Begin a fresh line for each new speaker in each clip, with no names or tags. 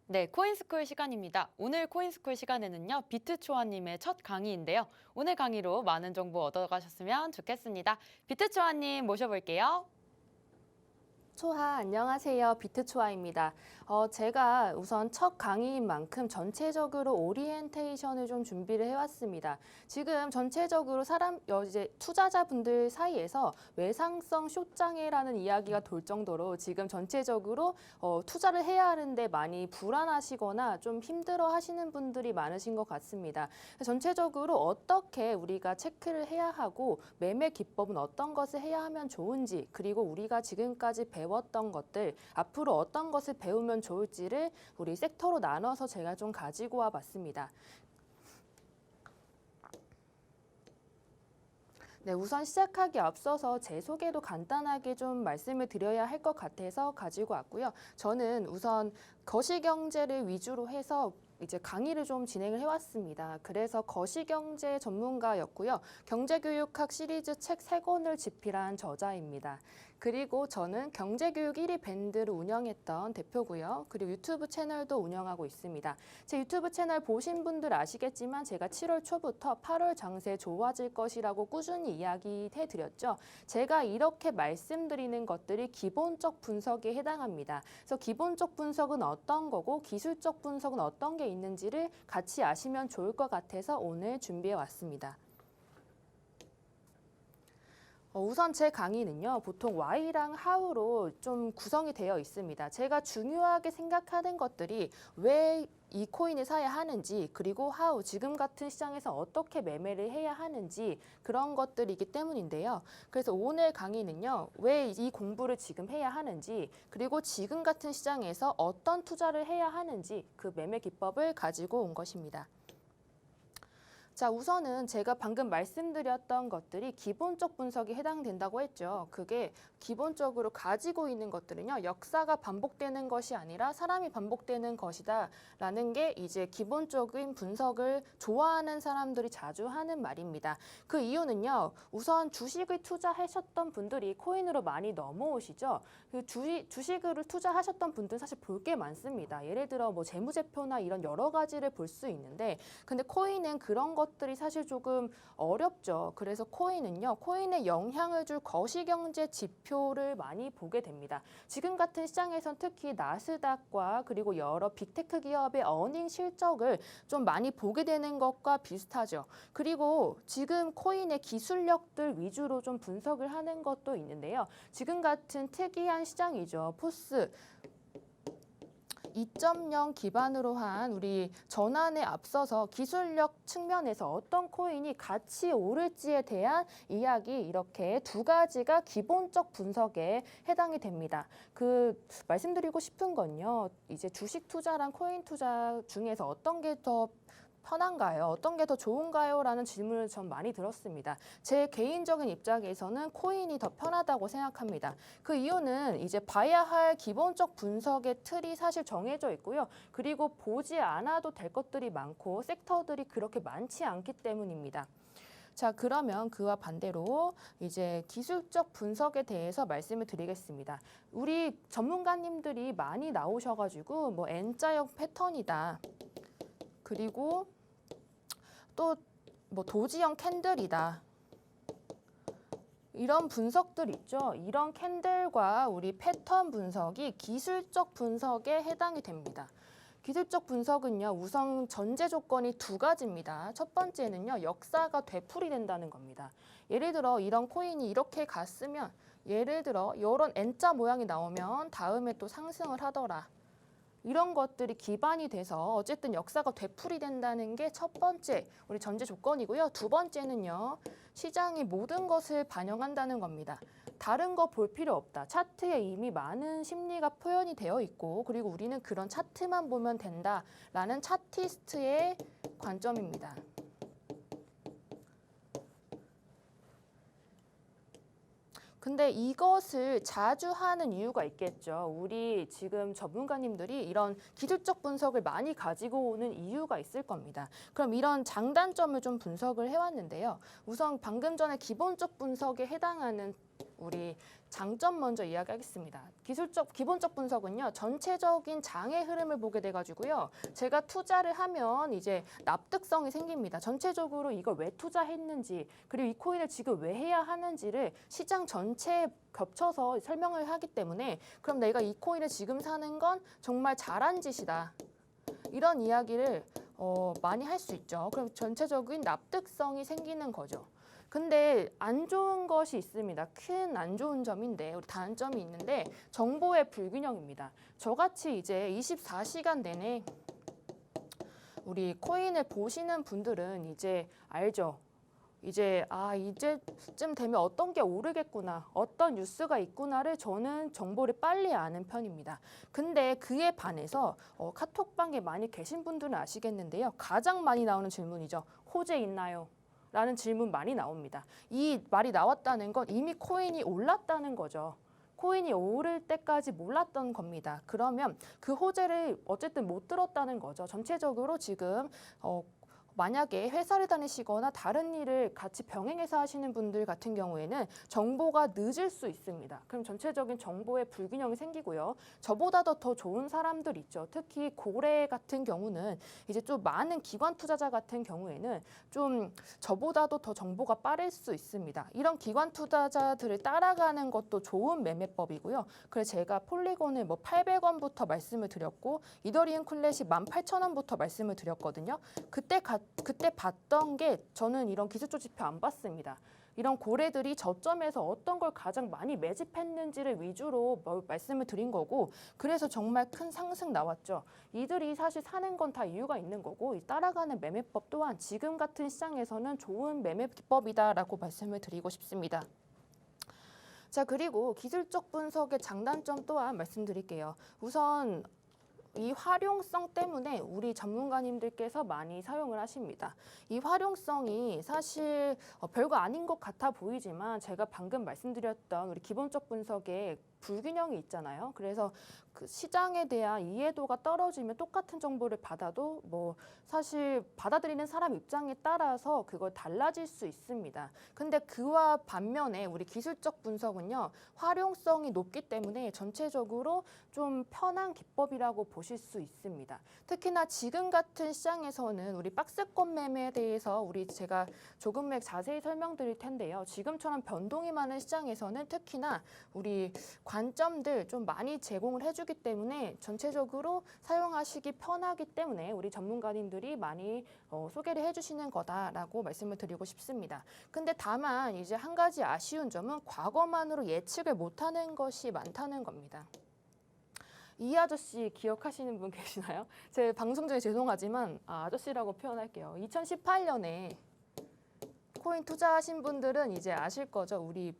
네, 코인스쿨 시간입니다. 오늘 코인스쿨 시간에는요, 비트초아님의 첫 강의인데요. 오늘 강의로 많은 정보 얻어가셨으면 좋겠습니다. 비트초아님 모셔볼게요.
초하, 안녕하세요. 비트초아입니다. 제가 우선 첫 강의인 만큼 전체적으로 오리엔테이션을 좀 준비를 해왔습니다. 지금 전체적으로 이제 투자자분들 사이에서 외상성 숏장애라는 이야기가 돌 정도로 지금 전체적으로 투자를 해야 하는데 많이 불안하시거나 좀 힘들어 하시는 분들이 많으신 것 같습니다. 전체적으로 어떻게 우리가 체크를 해야 하고 매매 기법은 어떤 것을 해야 하면 좋은지, 그리고 우리가 지금까지 배웠던 것들, 앞으로 어떤 것을 배우면 좋을지를 우리 섹터로 나눠서 제가 좀 가지고 와 봤습니다. 네, 우선 시작하기 앞서서 제 소개도 간단하게 좀 말씀을 드려야 할 것 같아서 가지고 왔고요. 저는 우선 거시경제를 위주로 해서 이제 강의를 좀 진행을 해왔습니다. 그래서 거시경제 전문가였고요. 경제교육학 시리즈 책 3권을 집필한 저자입니다. 그리고 저는 경제교육 1위 밴드를 운영했던 대표고요. 그리고 유튜브 채널도 운영하고 있습니다. 제 유튜브 채널 보신 분들 아시겠지만 제가 7월 초부터 8월 장세 좋아질 것이라고 꾸준히 이야기해드렸죠. 제가 이렇게 말씀드리는 것들이 기본적 분석에 해당합니다. 그래서 기본적 분석은 어떤 거고 기술적 분석은 어떤 게 있는지를 같이 아시면 좋을 것 같아서 오늘 준비해 왔습니다. 우선 제 강의는요, 보통 Y랑 How로 좀 구성이 되어 있습니다. 제가 중요하게 생각하는 것들이 왜 이 코인을 사야 하는지, 그리고 How, 지금 같은 시장에서 어떻게 매매를 해야 하는지 그런 것들이기 때문인데요. 그래서 오늘 강의는요, 왜 이 공부를 지금 해야 하는지, 그리고 지금 같은 시장에서 어떤 투자를 해야 하는지 그 매매 기법을 가지고 온 것입니다. 자, 우선은 제가 방금 말씀드렸던 것들이 기본적 분석에 해당된다고 했죠. 그게 기본적으로 가지고 있는 것들은요, 역사가 반복되는 것이 아니라 사람이 반복되는 것이다 라는 게 이제 기본적인 분석을 좋아하는 사람들이 자주 하는 말입니다. 그 이유는요, 우선 주식을 투자하셨던 분들이 코인으로 많이 넘어오시죠. 그 주식을 투자하셨던 분들은 사실 볼 게 많습니다. 예를 들어 뭐 재무제표나 이런 여러 가지를 볼 수 있는데, 근데 코인은 그런 것들이 사실 조금 어렵죠. 그래서 코인은요, 코인에 영향을 줄 거시경제 지표를 많이 보게 됩니다. 지금 같은 시장에선 특히 나스닥과 그리고 여러 빅테크 기업의 어닝 실적을 좀 많이 보게 되는 것과 비슷하죠. 그리고 지금 코인의 기술력들 위주로 좀 분석을 하는 것도 있는데요. 지금 같은 특이한 시장이죠. 포스 2.0 기반으로 한 우리 전환에 앞서서 기술력 측면에서 어떤 코인이 같이 오를지에 대한 이야기, 이렇게 두 가지가 기본적 분석에 해당이 됩니다. 말씀드리고 싶은 건요, 이제 주식 투자랑 코인 투자 중에서 어떤 게 더 편한가요? 어떤 게 더 좋은가요? 라는 질문을 전 많이 들었습니다. 제 개인적인 입장에서는 코인이 더 편하다고 생각합니다. 그 이유는 이제 봐야 할 기본적 분석의 틀이 사실 정해져 있고요. 그리고 보지 않아도 될 것들이 많고 섹터들이 그렇게 많지 않기 때문입니다. 자, 그러면 그와 반대로 이제 기술적 분석에 대해서 말씀을 드리겠습니다. 우리 전문가님들이 많이 나오셔가지고 뭐 N자형 패턴이다. 그리고 또 뭐 도지형 캔들이다. 이런 분석들 있죠. 이런 캔들과 우리 패턴 분석이 기술적 분석에 해당이 됩니다. 기술적 분석은요, 우선 전제 조건이 두 가지입니다. 첫 번째는요, 역사가 되풀이 된다는 겁니다. 예를 들어 이런 코인이 이렇게 갔으면, 예를 들어 이런 N자 모양이 나오면 다음에 또 상승을 하더라. 이런 것들이 기반이 돼서 어쨌든 역사가 되풀이 된다는 게 첫 번째 우리 전제 조건이고요. 두 번째는요, 시장이 모든 것을 반영한다는 겁니다. 다른 거 볼 필요 없다. 차트에 이미 많은 심리가 표현이 되어 있고, 그리고 우리는 그런 차트만 보면 된다라는 차티스트의 관점입니다. 근데 이것을 자주 하는 이유가 있겠죠. 우리 지금 전문가님들이 이런 기술적 분석을 많이 가지고 오는 이유가 있을 겁니다. 그럼 이런 장단점을 좀 분석을 해왔는데요. 우선 방금 전에 기본적 분석에 해당하는 우리 장점 먼저 이야기하겠습니다. 기본적 분석은요, 전체적인 장의 흐름을 보게 돼가지고요, 제가 투자를 하면 이제 납득성이 생깁니다. 전체적으로 이걸 왜 투자했는지, 그리고 이 코인을 지금 왜 해야 하는지를 시장 전체에 겹쳐서 설명을 하기 때문에, 그럼 내가 이 코인을 지금 사는 건 정말 잘한 짓이다. 이런 이야기를 많이 할 수 있죠. 그럼 전체적인 납득성이 생기는 거죠. 근데 안 좋은 것이 있습니다. 큰 안 좋은 점인데, 우리 단점이 있는데, 정보의 불균형입니다. 저같이 이제 24시간 내내 우리 코인을 보시는 분들은 이제 알죠. 이제쯤 되면 어떤 게 오르겠구나, 어떤 뉴스가 있구나를 저는 정보를 빨리 아는 편입니다. 근데 그에 반해서 카톡방에 많이 계신 분들은 아시겠는데요. 가장 많이 나오는 질문이죠. 호재 있나요? 라는 질문 많이 나옵니다. 이 말이 나왔다는 건 이미 코인이 올랐다는 거죠. 코인이 오를 때까지 몰랐던 겁니다. 그러면 그 호재를 어쨌든 못 들었다는 거죠. 전체적으로 지금 만약에 회사를 다니시거나 다른 일을 같이 병행해서 하시는 분들 같은 경우에는 정보가 늦을 수 있습니다. 그럼 전체적인 정보의 불균형이 생기고요. 저보다도 더 좋은 사람들 있죠. 특히 고래 같은 경우는 이제 좀 많은 기관 투자자 같은 경우에는 좀 저보다도 더 정보가 빠를 수 있습니다. 이런 기관 투자자들을 따라가는 것도 좋은 매매법이고요. 그래서 제가 폴리곤을 800원부터 말씀을 드렸고 이더리움 클래시 18,000원부터 말씀을 드렸거든요. 그때 봤던 게 저는 이런 기술적 지표 안 봤습니다. 이런 고래들이 저점에서 어떤 걸 가장 많이 매집했는지를 위주로 말씀을 드린 거고, 그래서 정말 큰 상승 나왔죠. 이들이 사실 사는 건 다 이유가 있는 거고, 이 따라가는 매매법 또한 지금 같은 시장에서는 좋은 매매 기법이다라고 말씀을 드리고 싶습니다. 자, 그리고 기술적 분석의 장단점 또한 말씀드릴게요. 우선 이 활용성 때문에 우리 전문가님들께서 많이 사용을 하십니다. 이 활용성이 사실 별거 아닌 것 같아 보이지만 제가 방금 말씀드렸던 우리 기본적 분석에 불균형이 있잖아요. 그래서 그 시장에 대한 이해도가 떨어지면 똑같은 정보를 받아도 사실 받아들이는 사람 입장에 따라서 그걸 달라질 수 있습니다. 근데 그와 반면에 우리 기술적 분석은요, 활용성이 높기 때문에 전체적으로 좀 편한 기법이라고 보실 수 있습니다. 특히나 지금 같은 시장에서는 우리 박스권 매매에 대해서 제가 조금 자세히 설명드릴 텐데요. 지금처럼 변동이 많은 시장에서는 특히나 우리 관점들 좀 많이 제공을 해주기 때문에 전체적으로 사용하시기 편하기 때문에 우리 전문가님들이 많이 소개를 해주시는 거다라고 말씀을 드리고 싶습니다. 근데 다만 이제 한 가지 아쉬운 점은 과거만으로 예측을 못하는 것이 많다는 겁니다. 이 아저씨 기억하시는 분 계시나요? 제 방송 중에 죄송하지만 아저씨라고 표현할게요. 2018년에 코인 투자하신 분들은 이제 아실 거죠. 우리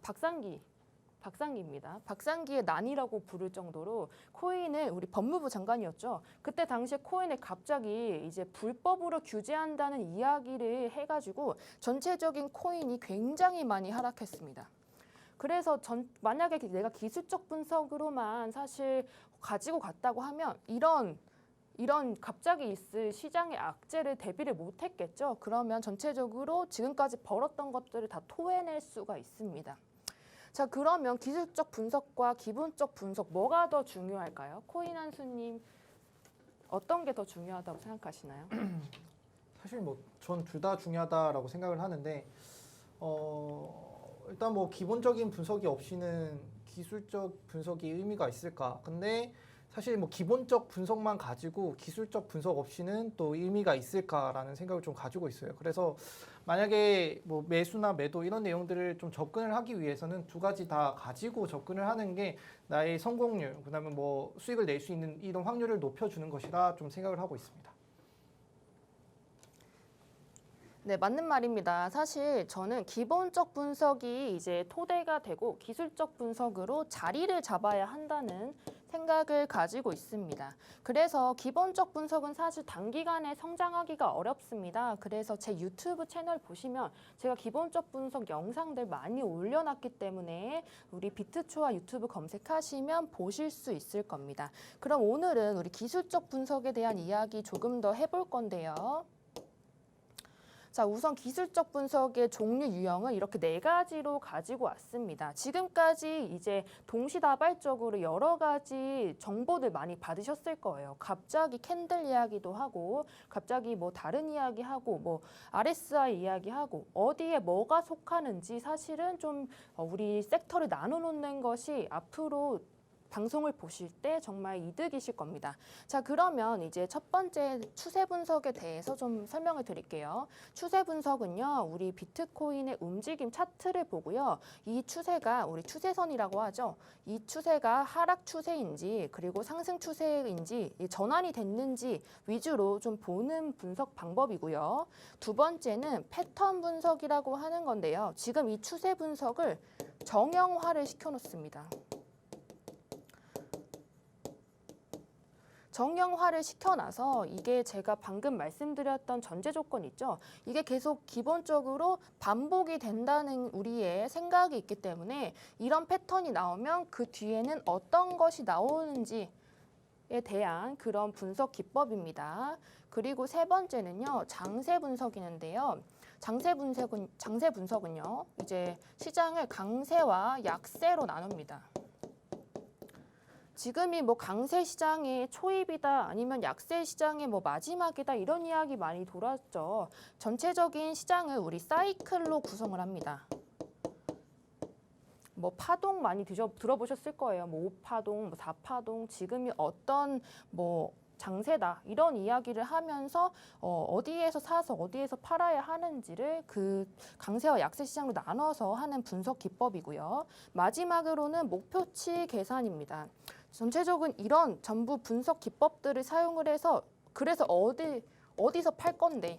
박상기입니다. 박상기의 난이라고 부를 정도로 코인을 우리 법무부 장관이었죠. 그때 당시에 코인을 갑자기 이제 불법으로 규제한다는 이야기를 해가지고 전체적인 코인이 굉장히 많이 하락했습니다. 그래서 만약에 내가 기술적 분석으로만 사실 가지고 갔다고 하면 이런 갑자기 있을 시장의 악재를 대비를 못했겠죠. 그러면 전체적으로 지금까지 벌었던 것들을 다 토해낼 수가 있습니다. 자, 그러면 기술적 분석과 기본적 분석 뭐가 더 중요할까요? 코인 한수님 어떤 게 더 중요하다고 생각하시나요?
사실 전 둘 다 중요하다라고 생각을 하는데 일단 기본적인 분석이 없이는 기술적 분석이 의미가 있을까? 근데 사실 기본적 분석만 가지고 기술적 분석 없이는 또 의미가 있을까라는 생각을 좀 가지고 있어요. 그래서 만약에 매수나 매도 이런 내용들을 좀 접근을 하기 위해서는 두 가지 다 가지고 접근을 하는 게 나의 성공률, 그다음에 수익을 낼 수 있는 이런 확률을 높여주는 것이라 좀 생각을 하고 있습니다.
네, 맞는 말입니다. 사실 저는 기본적 분석이 이제 토대가 되고 기술적 분석으로 자리를 잡아야 한다는 생각을 가지고 있습니다. 그래서 기본적 분석은 사실 단기간에 성장하기가 어렵습니다. 그래서 제 유튜브 채널 보시면 제가 기본적 분석 영상들 많이 올려놨기 때문에 우리 비트초와 유튜브 검색하시면 보실 수 있을 겁니다. 그럼 오늘은 우리 기술적 분석에 대한 이야기 조금 더 해볼 건데요. 자, 우선 기술적 분석의 종류 유형을 이렇게 4가지로 가지고 왔습니다. 지금까지 이제 동시다발적으로 여러 가지 정보들 많이 받으셨을 거예요. 갑자기 캔들 이야기도 하고, 갑자기 뭐 다른 이야기하고, 뭐 RSI 이야기하고, 어디에 뭐가 속하는지 사실은 좀 우리 섹터를 나눠놓는 것이 앞으로 방송을 보실 때 정말 이득이실 겁니다. 자, 그러면 이제 첫 번째 추세 분석에 대해서 좀 설명을 드릴게요. 추세 분석은요, 우리 비트코인의 움직임 차트를 보고요. 이 추세가 우리 추세선이라고 하죠. 이 추세가 하락 추세인지 그리고 상승 추세인지 전환이 됐는지 위주로 좀 보는 분석 방법이고요. 두 번째는 패턴 분석이라고 하는 건데요. 지금 이 추세 분석을 정형화를 시켜놓습니다. 정형화를 시켜놔서 이게 제가 방금 말씀드렸던 전제 조건 있죠. 이게 계속 기본적으로 반복이 된다는 우리의 생각이 있기 때문에 이런 패턴이 나오면 그 뒤에는 어떤 것이 나오는지에 대한 그런 분석 기법입니다. 그리고 세 번째는요, 장세 분석이는데요. 장세 분석은요, 이제 시장을 강세와 약세로 나눕니다. 지금이 뭐 강세 시장의 초입이다 아니면 약세 시장의 뭐 마지막이다 이런 이야기 많이 돌았죠. 전체적인 시장을 우리 사이클로 구성을 합니다. 뭐 파동 많이 들어보셨을 거예요. 뭐 5파동, 뭐 4파동, 지금이 어떤 뭐 장세다 이런 이야기를 하면서 어디에서 사서 어디에서 팔아야 하는지를 그 강세와 약세 시장으로 나눠서 하는 분석 기법이고요. 마지막으로는 목표치 계산입니다. 전체적인 이런 전부 분석 기법들을 사용을 해서 그래서 어디서 팔 건데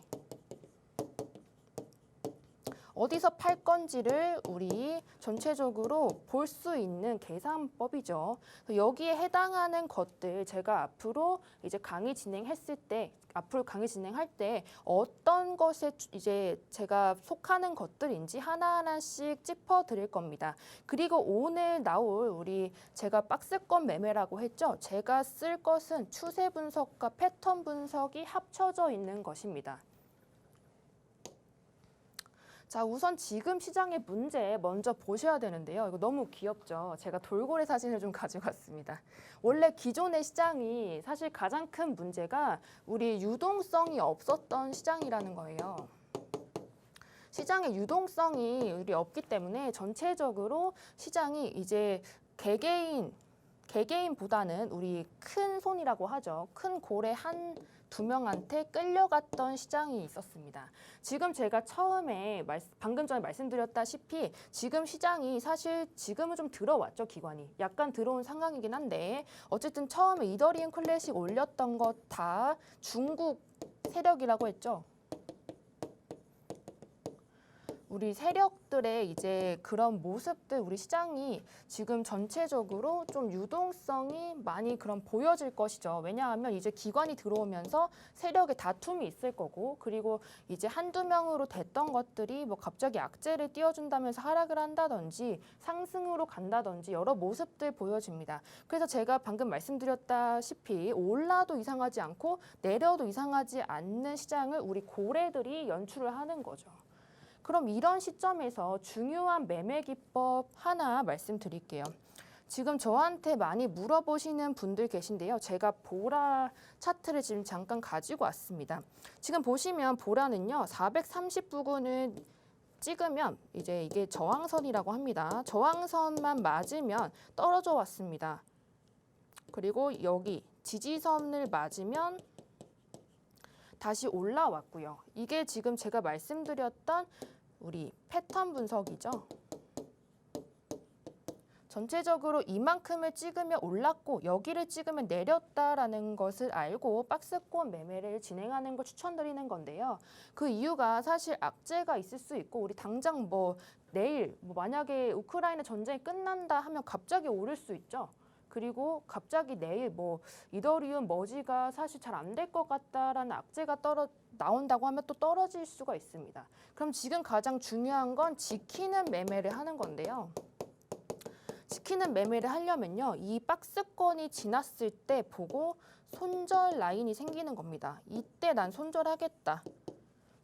어디서 팔 건지를 우리 전체적으로 볼 수 있는 계산법이죠. 여기에 해당하는 것들 제가 앞으로 이제 강의 진행했을 때 앞으로 강의 진행할 때 어떤 것에 이제 제가 속하는 것들인지 하나하나씩 짚어드릴 겁니다. 그리고 오늘 나올 우리 제가 박스권 매매라고 했죠. 제가 쓸 것은 추세 분석과 패턴 분석이 합쳐져 있는 것입니다. 자, 우선 지금 시장의 문제 먼저 보셔야 되는데요. 이거 너무 귀엽죠? 제가 돌고래 사진을 좀 가지고 왔습니다. 원래 기존의 시장이 사실 가장 큰 문제가 우리 유동성이 없었던 시장이라는 거예요. 시장의 유동성이 우리 없기 때문에 전체적으로 시장이 이제 개개인보다는 우리 큰 손이라고 하죠. 큰 고래 두 명한테 끌려갔던 시장이 있었습니다. 지금 제가 처음에 방금 전에 말씀드렸다시피 지금 시장이 사실 지금은 좀 들어왔죠. 기관이 약간 들어온 상황이긴 한데 어쨌든 처음에 이더리움 클래식 올렸던 것 다 중국 세력이라고 했죠. 우리 세력들의 이제 그런 모습들 우리 시장이 지금 전체적으로 좀 유동성이 많이 그런 보여질 것이죠. 왜냐하면 이제 기관이 들어오면서 세력의 다툼이 있을 거고 그리고 이제 한두 명으로 됐던 것들이 뭐 갑자기 악재를 띄워준다면서 하락을 한다든지 상승으로 간다든지 여러 모습들 보여집니다. 그래서 제가 방금 말씀드렸다시피 올라도 이상하지 않고 내려도 이상하지 않는 시장을 우리 고래들이 연출을 하는 거죠. 그럼 이런 시점에서 중요한 매매 기법 하나 말씀드릴게요. 지금 저한테 많이 물어보시는 분들 계신데요. 제가 보라 차트를 지금 잠깐 가지고 왔습니다. 지금 보시면 보라는요. 430 부근을 찍으면 이제 이게 저항선이라고 합니다. 저항선만 맞으면 떨어져 왔습니다. 그리고 여기 지지선을 맞으면 다시 올라왔고요. 이게 지금 제가 말씀드렸던 우리 패턴 분석이죠. 전체적으로 이만큼을 찍으면 올랐고 여기를 찍으면 내렸다라는 것을 알고 박스권 매매를 진행하는 걸 추천드리는 건데요. 그 이유가 사실 악재가 있을 수 있고 우리 당장 뭐 내일 만약에 우크라이나 전쟁이 끝난다 하면 갑자기 오를 수 있죠. 그리고 갑자기 내일 뭐 이더리움 머지가 사실 잘 안 될 것 같다라는 악재가 나온다고 하면 또 떨어질 수가 있습니다. 그럼 지금 가장 중요한 건 지키는 매매를 하는 건데요. 지키는 매매를 하려면요. 이 박스권이 지났을 때 보고 손절 라인이 생기는 겁니다. 이때 난 손절하겠다.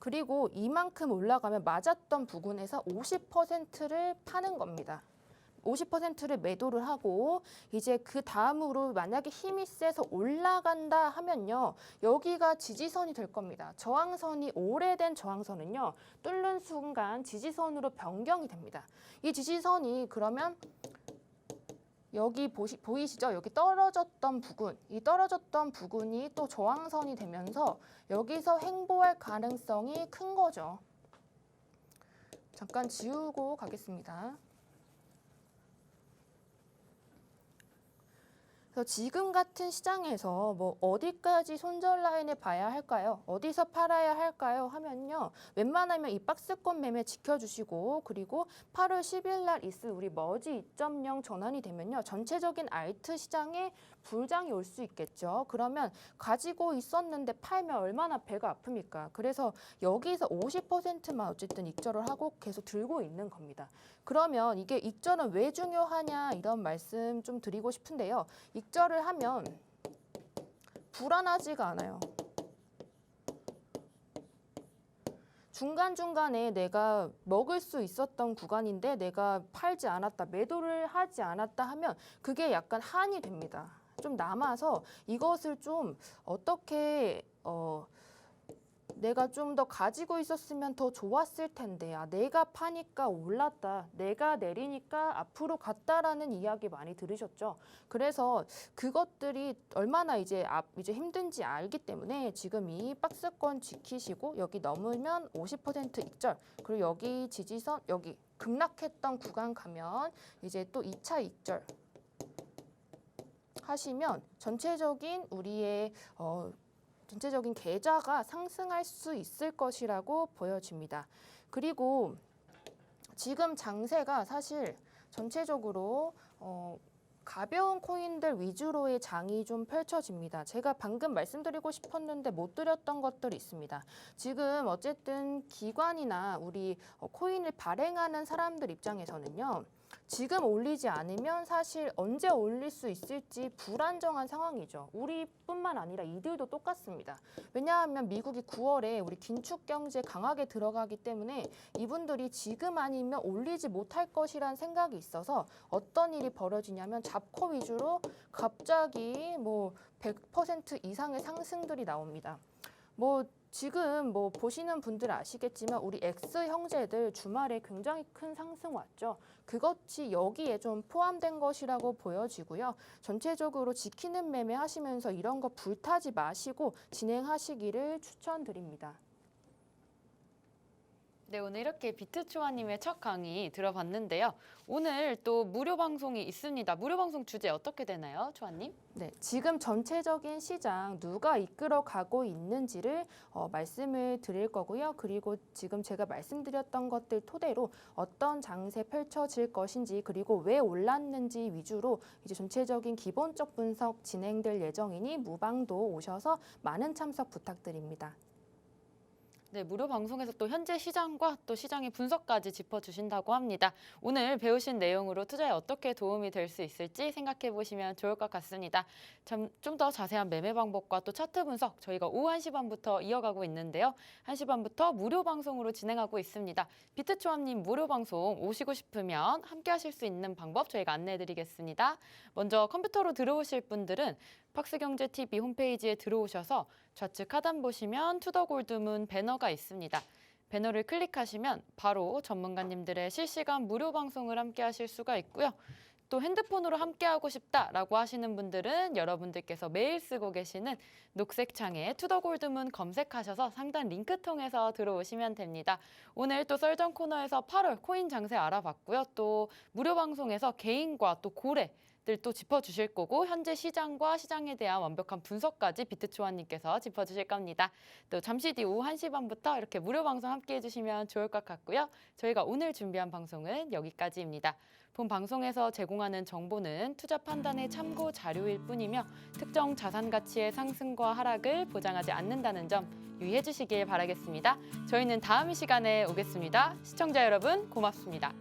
그리고 이만큼 올라가면 맞았던 부근에서 50%를 파는 겁니다. 50%를 매도를 하고 이제 그 다음으로 만약에 힘이 세서 올라간다 하면요. 여기가 지지선이 될 겁니다. 저항선이 오래된 저항선은요. 뚫는 순간 지지선으로 변경이 됩니다. 이 지지선이 그러면 여기 보이시죠? 여기 떨어졌던 부분, 이 떨어졌던 부분이 또 저항선이 되면서 여기서 횡보할 가능성이 큰 거죠. 잠깐 지우고 가겠습니다. 그래서 지금 같은 시장에서 뭐 어디까지 손절 라인을 봐야 할까요? 어디서 팔아야 할까요? 하면요. 웬만하면 이 박스권 매매 지켜주시고 그리고 8월 10일 날 있을 우리 머지 2.0 전환이 되면요. 전체적인 알트 시장에 불장이 올 수 있겠죠. 그러면 가지고 있었는데 팔면 얼마나 배가 아픕니까? 그래서 여기서 50%만 어쨌든 익절을 하고 계속 들고 있는 겁니다. 그러면 이게 익절은 왜 중요하냐 이런 말씀 좀 드리고 싶은데요. 익절을 하면 불안하지가 않아요. 중간중간에 내가 먹을 수 있었던 구간인데 내가 팔지 않았다, 매도를 하지 않았다 하면 그게 약간 한이 됩니다. 좀 남아서 이것을 좀 어떻게 내가 좀 더 가지고 있었으면 더 좋았을 텐데 내가 파니까 올랐다, 내가 내리니까 앞으로 갔다라는 이야기 많이 들으셨죠. 그래서 그것들이 얼마나 이제 힘든지 알기 때문에 지금 이 박스권 지키시고 여기 넘으면 50% 익절, 그리고 여기 지지선, 여기 급락했던 구간 가면 이제 또 2차 익절 하시면 전체적인 우리의 전체적인 계좌가 상승할 수 있을 것이라고 보여집니다. 그리고 지금 장세가 사실 전체적으로 가벼운 코인들 위주로의 장이 좀 펼쳐집니다. 제가 방금 말씀드리고 싶었는데 못 드렸던 것들이 있습니다. 지금 어쨌든 기관이나 우리 코인을 발행하는 사람들 입장에서는요. 지금 올리지 않으면 사실 언제 올릴 수 있을지 불안정한 상황이죠. 우리뿐만 아니라 이들도 똑같습니다. 왜냐하면 미국이 9월에 우리 긴축 경제 강하게 들어가기 때문에 이분들이 지금 아니면 올리지 못할 것이란 생각이 있어서 어떤 일이 벌어지냐면 잡코 위주로 갑자기 뭐 100% 이상의 상승들이 나옵니다. 지금 보시는 분들 아시겠지만 우리 X 형제들 주말에 굉장히 큰 상승 왔죠. 그것이 여기에 좀 포함된 것이라고 보여지고요. 전체적으로 지키는 매매 하시면서 이런 거 불타지 마시고 진행하시기를 추천드립니다.
네, 오늘 이렇게 비트초아님의 첫 강의 들어봤는데요. 오늘 또 무료 방송이 있습니다. 무료 방송 주제 어떻게 되나요, 초아님?
네, 지금 전체적인 시장 누가 이끌어 가고 있는지를 말씀을 드릴 거고요. 그리고 지금 제가 말씀드렸던 것들 토대로 어떤 장세 펼쳐질 것인지 그리고 왜 올랐는지 위주로 이제 전체적인 기본적 분석 진행될 예정이니 무방도 오셔서 많은 참석 부탁드립니다.
네, 무료 방송에서 또 현재 시장과 또 시장의 분석까지 짚어주신다고 합니다. 오늘 배우신 내용으로 투자에 어떻게 도움이 될 수 있을지 생각해 보시면 좋을 것 같습니다. 좀 더 자세한 매매 방법과 또 차트 분석 저희가 오후 1시 반부터 이어가고 있는데요. 1시 반부터 무료 방송으로 진행하고 있습니다. 비트초아님 무료 방송 오시고 싶으면 함께 하실 수 있는 방법 저희가 안내해 드리겠습니다. 먼저 컴퓨터로 들어오실 분들은 박스경제TV 홈페이지에 들어오셔서 좌측 하단 보시면 투더골드문 배너가 있습니다. 배너를 클릭하시면 바로 전문가님들의 실시간 무료 방송을 함께 하실 수가 있고요. 또 핸드폰으로 함께하고 싶다라고 하시는 분들은 여러분들께서 매일 쓰고 계시는 녹색 창에 투더골드문 검색하셔서 상단 링크 통해서 들어오시면 됩니다. 오늘 또 썰전 코너에서 8월 코인 장세 알아봤고요. 또 무료 방송에서 개인과 또 고래 또 짚어주실 거고 현재 시장과 시장에 대한 완벽한 분석까지 비트초아님께서 짚어주실 겁니다. 또 잠시 뒤 오후 1시 반부터 이렇게 무료 방송 함께 해주시면 좋을 것 같고요. 저희가 오늘 준비한 방송은 여기까지입니다. 본 방송에서 제공하는 정보는 투자 판단의 참고 자료일 뿐이며 특정 자산 가치의 상승과 하락을 보장하지 않는다는 점 유의해 주시길 바라겠습니다. 저희는 다음 시간에 오겠습니다. 시청자 여러분 고맙습니다.